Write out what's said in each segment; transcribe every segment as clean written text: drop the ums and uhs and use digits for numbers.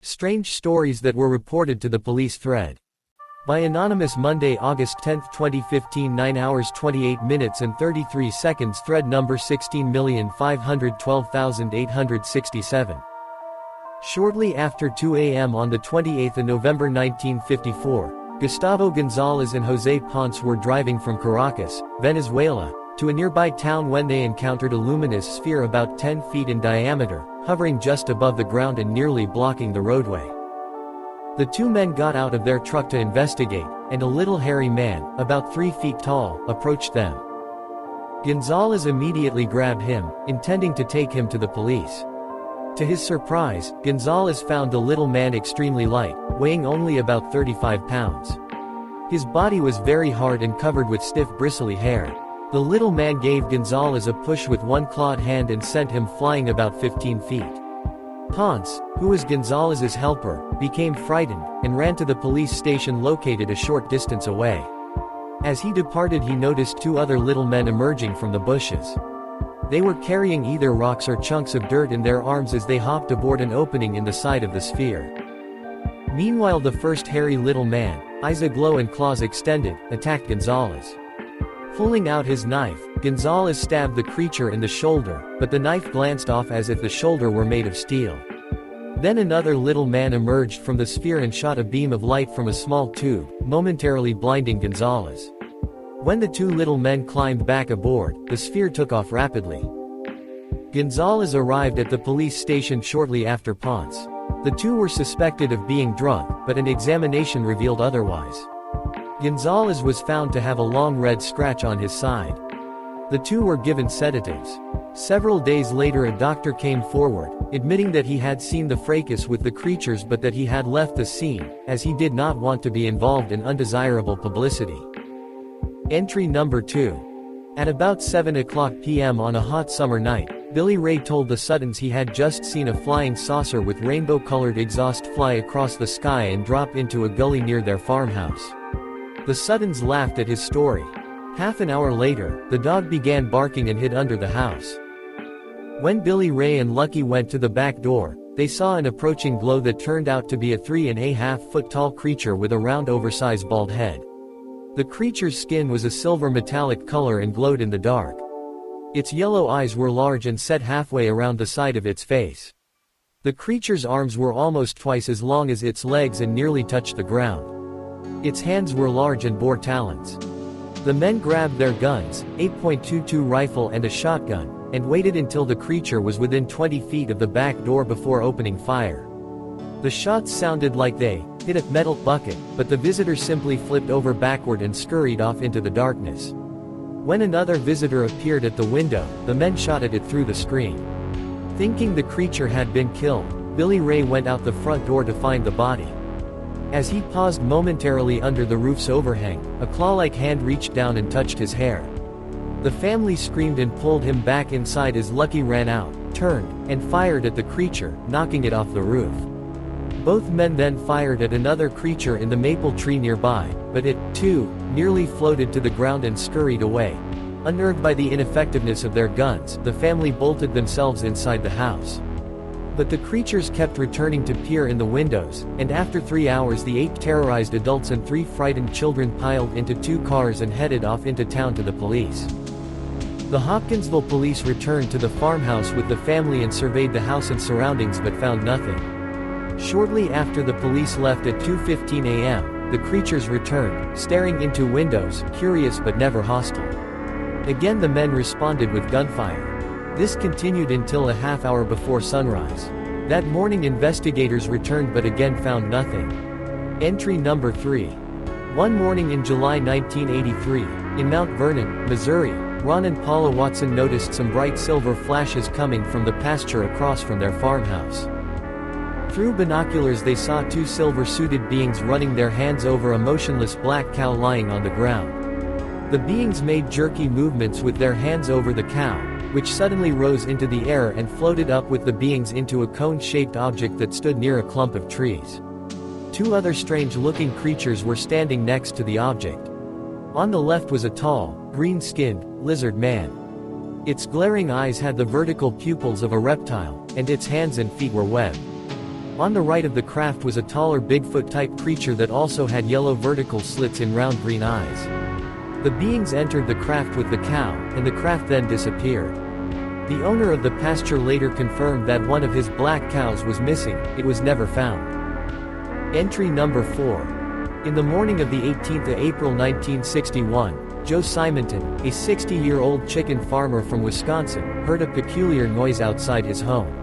Strange stories that were reported to the police thread. By Anonymous Monday, August 10, 2015, 9 hours 28 minutes and 33 seconds. Thread number 16,512,867. Shortly after 2 a.m. on the 28th of November 1954, Gustavo Gonzalez and Jose Ponce were driving from Caracas, Venezuela, to a nearby town when they encountered a luminous sphere about 10 feet in diameter, hovering just above the ground and nearly blocking the roadway. The two men got out of their truck to investigate, and a little hairy man, about 3 feet tall, approached them. Gonzalez immediately grabbed him, intending to take him to the police. To his surprise, Gonzalez found the little man extremely light, weighing only about 35 pounds. His body was very hard and covered with stiff bristly hair. The little man gave Gonzalez a push with one clawed hand and sent him flying about 15 feet. Ponce, who was Gonzalez's helper, became frightened, and ran to the police station located a short distance away. As he departed, he noticed two other little men emerging from the bushes. They were carrying either rocks or chunks of dirt in their arms as they hopped aboard an opening in the side of the sphere. Meanwhile, the first hairy little man, eyes aglow and claws extended, attacked Gonzalez. Pulling out his knife, Gonzalez stabbed the creature in the shoulder, but the knife glanced off as if the shoulder were made of steel. Then another little man emerged from the sphere and shot a beam of light from a small tube, momentarily blinding Gonzalez. When the two little men climbed back aboard, the sphere took off rapidly. Gonzalez arrived at the police station shortly after Ponce. The two were suspected of being drunk, but an examination revealed otherwise. Gonzalez was found to have a long red scratch on his side. The two were given sedatives. Several days later, a doctor came forward, admitting that he had seen the fracas with the creatures but that he had left the scene, as he did not want to be involved in undesirable publicity. Entry number 2. At about 7:00 p.m. on a hot summer night, Billy Ray told the Suttons he had just seen a flying saucer with rainbow-colored exhaust fly across the sky and drop into a gully near their farmhouse. The Suttons laughed at his story. Half an hour later, the dog began barking and hid under the house. When Billy Ray and Lucky went to the back door, they saw an approaching glow that turned out to be a 3.5-foot tall creature with a round oversized bald head. The creature's skin was a silver metallic color and glowed in the dark. Its yellow eyes were large and set halfway around the side of its face. The creature's arms were almost twice as long as its legs and nearly touched the ground. Its hands were large and bore talons. The men grabbed their guns, 8.22 rifle and a shotgun, and waited until the creature was within 20 feet of the back door before opening fire. The shots sounded like they hit a metal bucket, but the visitor simply flipped over backward and scurried off into the darkness. When another visitor appeared at the window, the men shot at it through the screen. Thinking the creature had been killed, Billy Ray went out the front door to find the body. As he paused momentarily under the roof's overhang, a claw-like hand reached down and touched his hair. The family screamed and pulled him back inside as Lucky ran out, turned, and fired at the creature, knocking it off the roof. Both men then fired at another creature in the maple tree nearby, but it, too, nearly floated to the ground and scurried away. Unnerved by the ineffectiveness of their guns, the family bolted themselves inside the house. But the creatures kept returning to peer in the windows, and after 3 hours the 8 terrorized adults and 3 frightened children piled into 2 cars and headed off into town to the police. The Hopkinsville police returned to the farmhouse with the family and surveyed the house and surroundings but found nothing. Shortly after the police left at 2:15 a.m., the creatures returned, staring into windows, curious but never hostile. Again the men responded with gunfire. This continued until a half hour before sunrise. That morning investigators returned but again found nothing. Entry number 3. One morning in July 1983, in Mount Vernon, Missouri, Ron and Paula Watson noticed some bright silver flashes coming from the pasture across from their farmhouse. Through binoculars they saw 2 silver-suited beings running their hands over a motionless black cow lying on the ground. The beings made jerky movements with their hands over the cow, which suddenly rose into the air and floated up with the beings into a cone-shaped object that stood near a clump of trees. 2 other strange-looking creatures were standing next to the object. On the left was a tall, green-skinned, lizard man. Its glaring eyes had the vertical pupils of a reptile, and its hands and feet were webbed. On the right of the craft was a taller Bigfoot-type creature that also had yellow vertical slits in round green eyes. The beings entered the craft with the cow, and the craft then disappeared. The owner of the pasture later confirmed that one of his black cows was missing. It was never found. Entry number 4. In the morning of the 18th of April 1961, Joe Simonton, a 60-year-old chicken farmer from Wisconsin, heard a peculiar noise outside his home.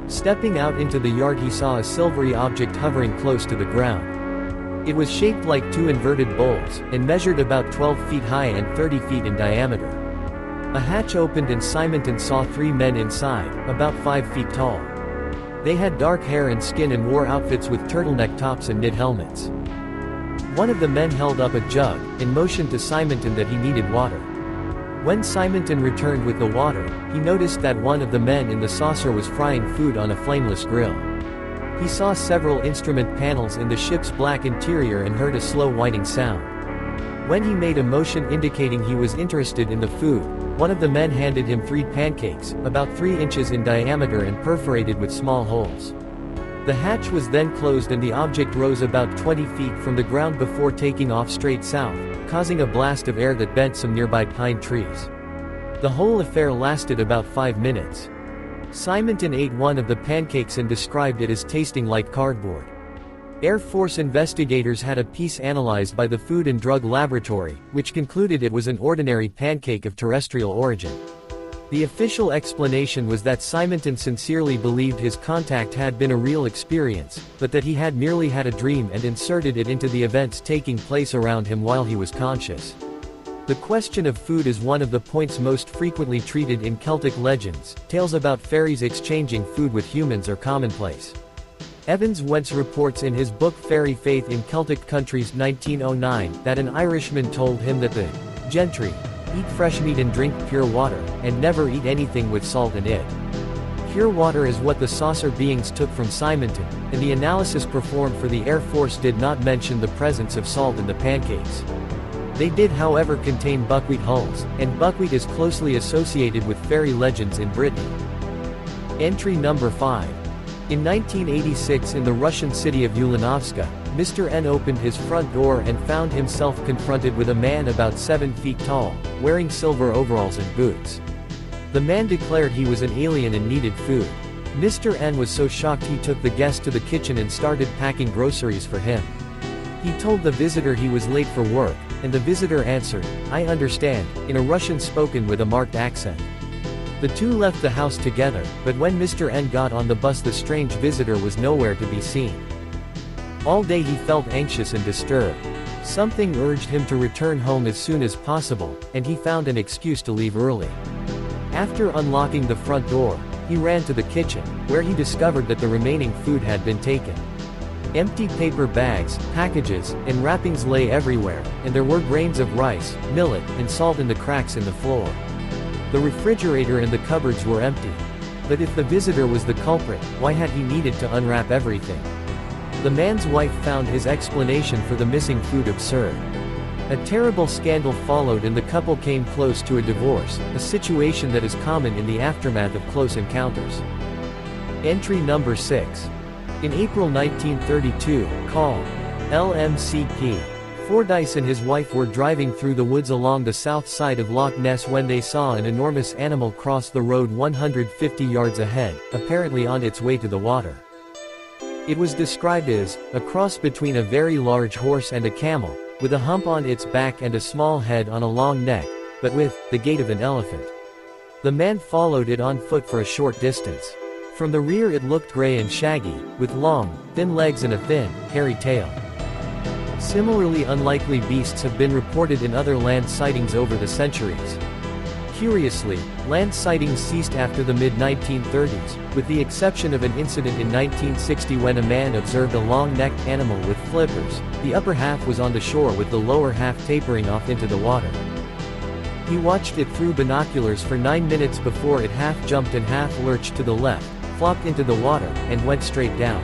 Stepping out into the yard, he saw a silvery object hovering close to the ground. It was shaped like two inverted bowls, and measured about 12 feet high and 30 feet in diameter. A hatch opened and Simonton saw 3 men inside, about 5 feet tall. They had dark hair and skin and wore outfits with turtleneck tops and knit helmets. One of the men held up a jug, and motioned to Simonton that he needed water. When Simonton returned with the water, he noticed that one of the men in the saucer was frying food on a flameless grill. He saw several instrument panels in the ship's black interior and heard a slow whining sound. When he made a motion indicating he was interested in the food, one of the men handed him 3 pancakes, about 3 inches in diameter and perforated with small holes. The hatch was then closed and the object rose about 20 feet from the ground before taking off straight south, causing a blast of air that bent some nearby pine trees. The whole affair lasted about 5 minutes. Simonton ate one of the pancakes and described it as tasting like cardboard. Air Force investigators had a piece analyzed by the Food and Drug Laboratory, which concluded it was an ordinary pancake of terrestrial origin. The official explanation was that Simonton sincerely believed his contact had been a real experience, but that he had merely had a dream and inserted it into the events taking place around him while he was conscious. The question of food is one of the points most frequently treated in Celtic legends. Tales about fairies exchanging food with humans are commonplace. Evans Wentz reports in his book Fairy Faith in Celtic Countries 1909 that an Irishman told him that the gentry eat fresh meat and drink pure water, and never eat anything with salt in it. Pure water is what the saucer beings took from Simonton, and the analysis performed for the Air Force did not mention the presence of salt in the pancakes. They did however contain buckwheat hulls, and buckwheat is closely associated with fairy legends in Britain. Entry number 5. In 1986 in the Russian city of Ulanovska, Mr. N opened his front door and found himself confronted with a man about 7 feet tall, wearing silver overalls and boots. The man declared he was an alien and needed food. Mr. N was so shocked he took the guest to the kitchen and started packing groceries for him. He told the visitor he was late for work, and the visitor answered, "I understand," in a Russian spoken with a marked accent. The two left the house together, but when Mr. N got on the bus the strange visitor was nowhere to be seen. All day he felt anxious and disturbed. Something urged him to return home as soon as possible, and he found an excuse to leave early. After unlocking the front door, he ran to the kitchen, where he discovered that the remaining food had been taken. Empty paper bags, packages, and wrappings lay everywhere, and there were grains of rice, millet, and salt in the cracks in the floor. The refrigerator and the cupboards were empty. But if the visitor was the culprit, why had he needed to unwrap everything? The man's wife found his explanation for the missing food absurd. A terrible scandal followed and the couple came close to a divorce, a situation that is common in the aftermath of close encounters. Entry number 6. In April 1932, call LMCP. Fordyce and his wife were driving through the woods along the south side of Loch Ness when they saw an enormous animal cross the road 150 yards ahead, apparently on its way to the water. It was described as a cross between a very large horse and a camel, with a hump on its back and a small head on a long neck, but with the gait of an elephant. The man followed it on foot for a short distance. From the rear it looked gray and shaggy, with long, thin legs and a thin, hairy tail. Similarly unlikely beasts have been reported in other land sightings over the centuries. Curiously, land sightings ceased after the mid-1930s, with the exception of an incident in 1960 when a man observed a long-necked animal with flippers. The upper half was on the shore with the lower half tapering off into the water. He watched it through binoculars for 9 minutes before it half jumped and half lurched to the left, flopped into the water, and went straight down.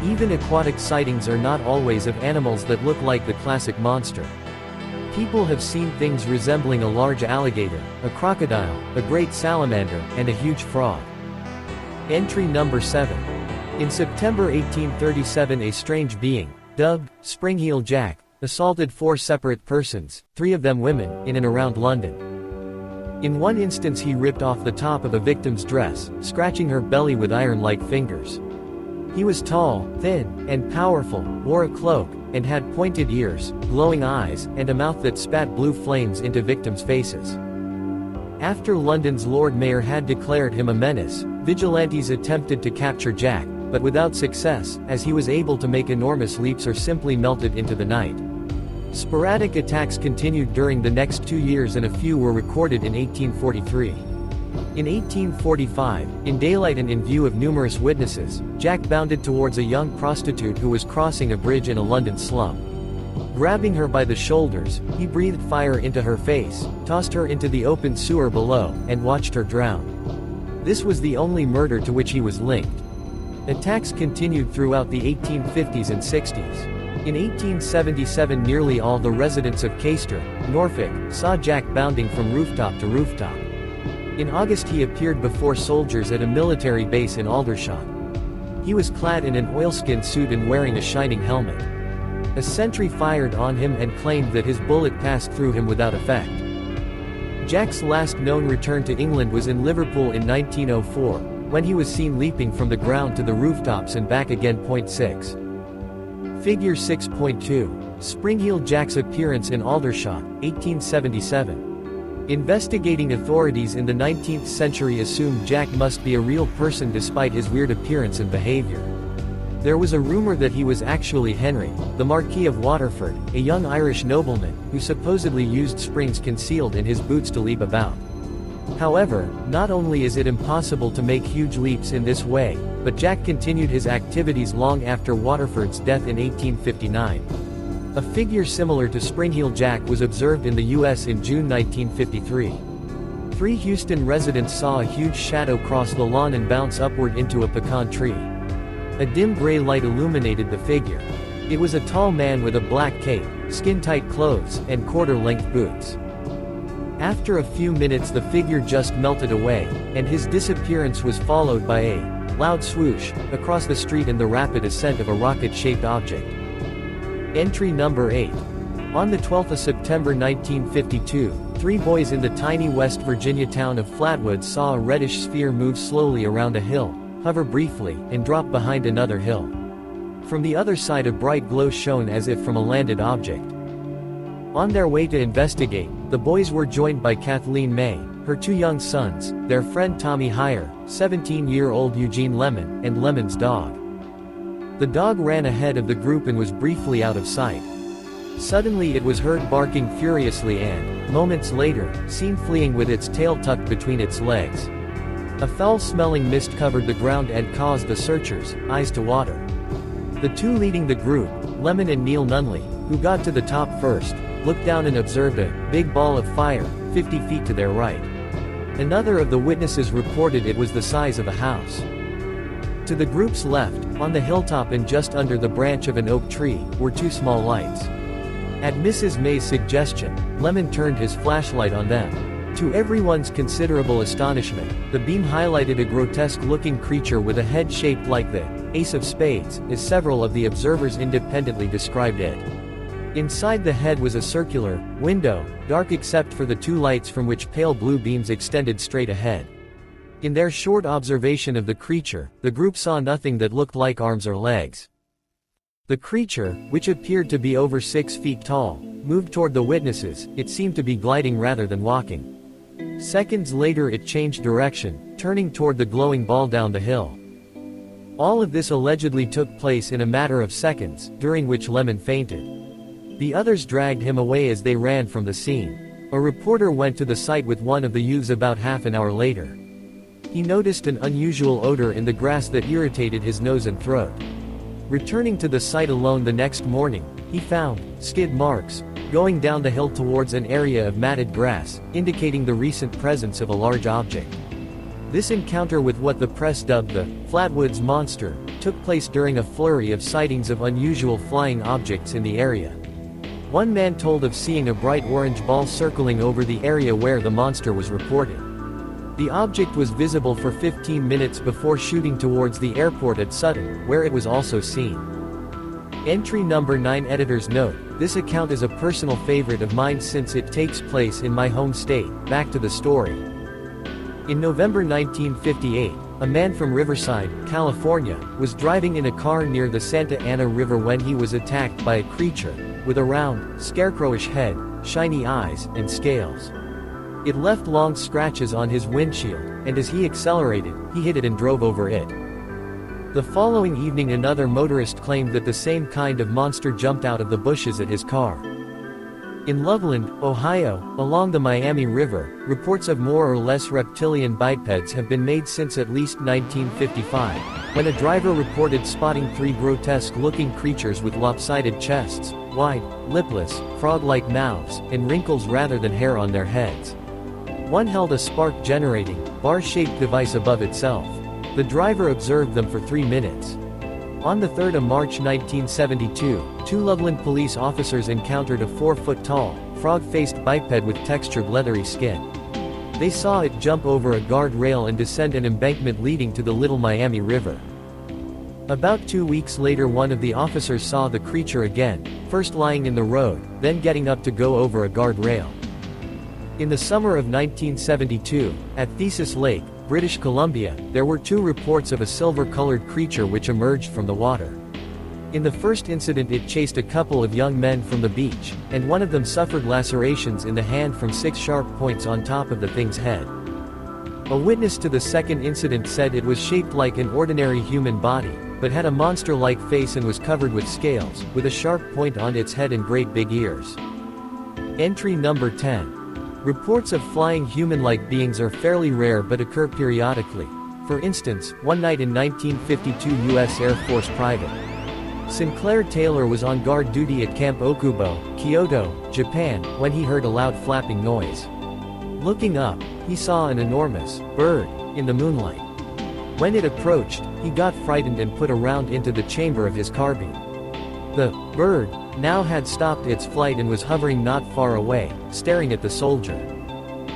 Even aquatic sightings are not always of animals that look like the classic monster. People have seen things resembling a large alligator, a crocodile, a great salamander, and a huge frog. Entry number 7. In September 1837, a strange being, dubbed Springheel Jack, assaulted 4 separate persons, 3 of them women, in and around London. In one instance he ripped off the top of a victim's dress, scratching her belly with iron-like fingers. He was tall, thin, and powerful, wore a cloak, and had pointed ears, glowing eyes, and a mouth that spat blue flames into victims' faces. After London's Lord Mayor had declared him a menace, vigilantes attempted to capture Jack, but without success, as he was able to make enormous leaps or simply melted into the night. Sporadic attacks continued during the next 2 years and a few were recorded in 1843. In 1845, in daylight and in view of numerous witnesses, Jack bounded towards a young prostitute who was crossing a bridge in a London slum. Grabbing her by the shoulders, he breathed fire into her face, tossed her into the open sewer below, and watched her drown. This was the only murder to which he was linked. Attacks continued throughout the 1850s and 60s. In 1877, nearly all the residents of Caister, Norfolk, saw Jack bounding from rooftop to rooftop. In August he appeared before soldiers at a military base in Aldershot. He was clad in an oilskin suit and wearing a shining helmet. A sentry fired on him and claimed that his bullet passed through him without effect. Jack's last known return to England was in Liverpool in 1904, when he was seen leaping from the ground to the rooftops and back again. 6. Figure 6.2. Springheel Jack's appearance in Aldershot, 1877. Investigating authorities in the 19th century assumed Jack must be a real person despite his weird appearance and behavior. There was a rumor that he was actually Henry, the Marquis of Waterford, a young Irish nobleman, who supposedly used springs concealed in his boots to leap about. However, not only is it impossible to make huge leaps in this way, but Jack continued his activities long after Waterford's death in 1859. A figure similar to Springheel Jack was observed in the U.S. in June 1953. 3 Houston residents saw a huge shadow cross the lawn and bounce upward into a pecan tree. A dim gray light illuminated the figure. It was a tall man with a black cape, skin-tight clothes, and quarter-length boots. After a few minutes the figure just melted away, and his disappearance was followed by a loud swoosh across the street and the rapid ascent of a rocket-shaped object. Entry number 8. On the 12th of September 1952, 3 boys in the tiny West Virginia town of Flatwoods saw a reddish sphere move slowly around a hill, hover briefly, and drop behind another hill. From the other side a bright glow shone as if from a landed object. On their way to investigate, the boys were joined by Kathleen May, her 2 young sons, their friend Tommy Heyer, 17-year-old Eugene Lemon, and Lemon's dog. The dog ran ahead of the group and was briefly out of sight. Suddenly it was heard barking furiously and, moments later, seen fleeing with its tail tucked between its legs. A foul-smelling mist covered the ground and caused the searchers' eyes to water. The 2 leading the group, Lemon and Neil Nunley, who got to the top first, looked down and observed a big ball of fire, 50 feet to their right. Another of the witnesses reported it was the size of a house. To the group's left, on the hilltop and just under the branch of an oak tree, were 2 small lights. At Mrs. May's suggestion, Lemon turned his flashlight on them. To everyone's considerable astonishment, the beam highlighted a grotesque-looking creature with a head shaped like the ace of spades, as several of the observers independently described it. Inside the head was a circular window, dark except for the 2 lights from which pale blue beams extended straight ahead. In their short observation of the creature, the group saw nothing that looked like arms or legs. The creature, which appeared to be over 6 feet tall, moved toward the witnesses. It seemed to be gliding rather than walking. Seconds later it changed direction, turning toward the glowing ball down the hill. All of this allegedly took place in a matter of seconds, during which Lemon fainted. The others dragged him away as they ran from the scene. A reporter went to the site with one of the youths about half an hour later. He noticed an unusual odor in the grass that irritated his nose and throat. Returning to the site alone the next morning, he found skid marks going down the hill towards an area of matted grass, indicating the recent presence of a large object. This encounter with what the press dubbed the Flatwoods Monster took place during a flurry of sightings of unusual flying objects in the area. One man told of seeing a bright orange ball circling over the area where the monster was reported. The object was visible for 15 minutes before shooting towards the airport at Sutton, where it was also seen. Entry number 9. Editor's note: this account is a personal favorite of mine since it takes place in my home state. Back to the story. In November 1958, a man from Riverside, California, was driving in a car near the Santa Ana River when he was attacked by a creature with a round, scarecrowish head, shiny eyes, and scales. It left long scratches on his windshield, and as he accelerated, he hit it and drove over it. The following evening, another motorist claimed that the same kind of monster jumped out of the bushes at his car. In Loveland, Ohio, along the Miami River, reports of more or less reptilian bipeds have been made since at least 1955, when a driver reported spotting 3 grotesque-looking creatures with lopsided chests, wide, lipless, frog-like mouths, and wrinkles rather than hair on their heads. One held a spark-generating, bar-shaped device above itself. The driver observed them for 3 minutes. On the 3rd of March 1972, 2 Loveland police officers encountered a 4-foot-tall, frog-faced biped with textured leathery skin. They saw it jump over a guardrail and descend an embankment leading to the Little Miami River. About 2 weeks later, one of the officers saw the creature again, first lying in the road, then getting up to go over a guardrail. In the summer of 1972, at Thesis Lake, British Columbia, there were 2 reports of a silver-colored creature which emerged from the water. In the first incident, it chased a couple of young men from the beach, and one of them suffered lacerations in the hand from 6 sharp points on top of the thing's head. A witness to the second incident said it was shaped like an ordinary human body, but had a monster-like face and was covered with scales, with a sharp point on its head and great big ears. Entry number 10. Reports of flying human-like beings are fairly rare but occur periodically. For instance, one night in 1952, U.S. Air Force Private Sinclair Taylor was on guard duty at Camp Okubo, Kyoto, Japan, when he heard a loud flapping noise. Looking up, he saw an enormous bird in the moonlight. When it approached, he got frightened and put a round into the chamber of his carbine. The bird now had stopped its flight and was hovering not far away, staring at the soldier.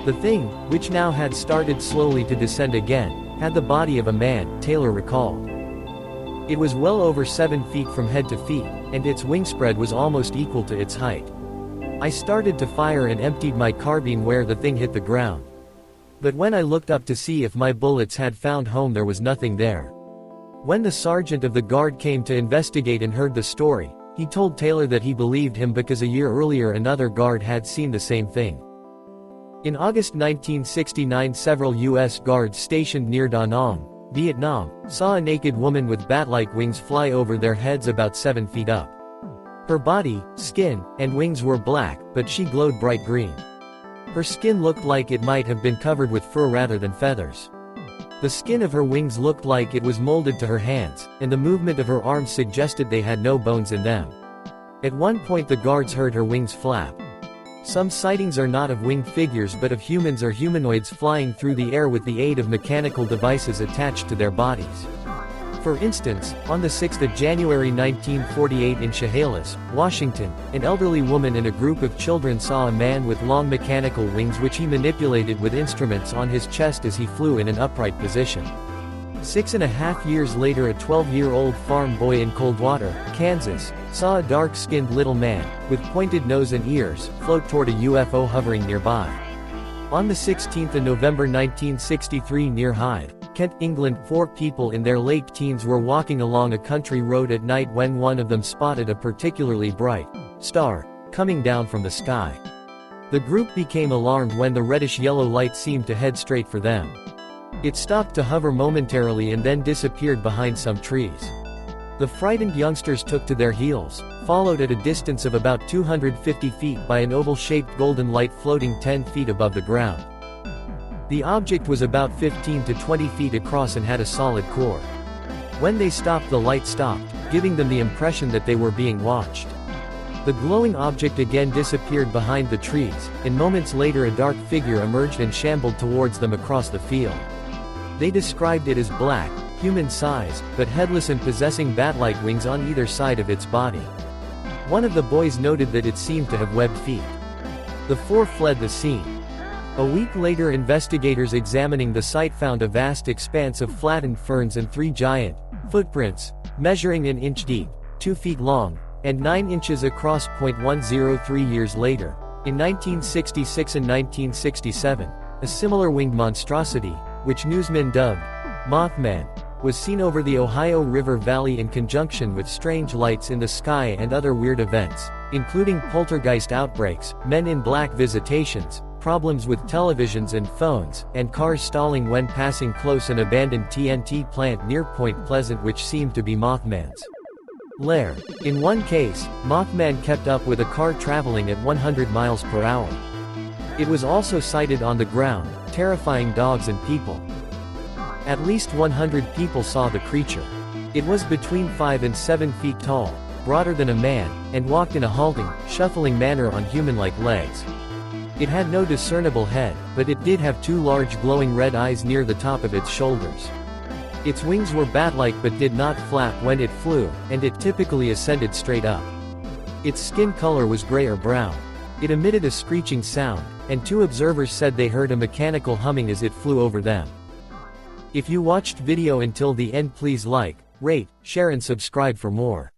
The thing, which now had started slowly to descend again, had the body of a man, Taylor recalled. It was well over 7 feet from head to feet, and its wingspread was almost equal to its height. I started to fire and emptied my carbine where the thing hit the ground. But when I looked up to see if my bullets had found home, there was nothing there. When the sergeant of the guard came to investigate and heard the story, he told Taylor that he believed him because a year earlier another guard had seen the same thing. In August 1969, several U.S. guards stationed near Da Nang, Vietnam, saw a naked woman with bat-like wings fly over their heads about 7 feet up. Her body, skin, and wings were black, but she glowed bright green. Her skin looked like it might have been covered with fur rather than feathers. The skin of her wings looked like it was molded to her hands, and the movement of her arms suggested they had no bones in them. At one point the guards heard her wings flap. Some sightings are not of winged figures but of humans or humanoids flying through the air with the aid of mechanical devices attached to their bodies. For instance, on the 6th of January 1948 in Chehalis, Washington, an elderly woman and a group of children saw a man with long mechanical wings which he manipulated with instruments on his chest as he flew in an upright position. 6.5 years later, a 12-year-old farm boy in Coldwater, Kansas, saw a dark-skinned little man, with pointed nose and ears, float toward a UFO hovering nearby. On the 16th of November 1963 near Hythe, Kent, England, 4 people in their late teens were walking along a country road at night when one of them spotted a particularly bright star coming down from the sky. The group became alarmed when the reddish-yellow light seemed to head straight for them. It stopped to hover momentarily and then disappeared behind some trees. The frightened youngsters took to their heels, followed at a distance of about 250 feet by an oval-shaped golden light floating 10 feet above the ground. The object was about 15 to 20 feet across and had a solid core. When they stopped, the light stopped, giving them the impression that they were being watched. The glowing object again disappeared behind the trees, and moments later a dark figure emerged and shambled towards them across the field. They described it as black, human-sized, but headless and possessing bat-like wings on either side of its body. One of the boys noted that it seemed to have webbed feet. The 4 fled the scene. A week later, investigators examining the site found a vast expanse of flattened ferns and 3 giant footprints, measuring an inch deep, 2 feet long, and 9 inches across. 103 years later, in 1966 and 1967, a similar winged monstrosity, which newsmen dubbed Mothman, was seen over the Ohio River Valley in conjunction with strange lights in the sky and other weird events, including poltergeist outbreaks, men in black visitations, problems with televisions and phones, and cars stalling when passing close an abandoned TNT plant near Point Pleasant, which seemed to be Mothman's lair. In one case, Mothman kept up with a car traveling at 100 miles per hour. It was also sighted on the ground, terrifying dogs and people. At least 100 people saw the creature. It was between 5 and 7 feet tall, broader than a man, and walked in a halting, shuffling manner on human-like legs. It had no discernible head, but it did have 2 large glowing red eyes near the top of its shoulders. Its wings were bat-like but did not flap when it flew, and it typically ascended straight up. Its skin color was gray or brown. It emitted a screeching sound, and 2 observers said they heard a mechanical humming as it flew over them. If you watched video until the end, please like, rate, share and subscribe for more.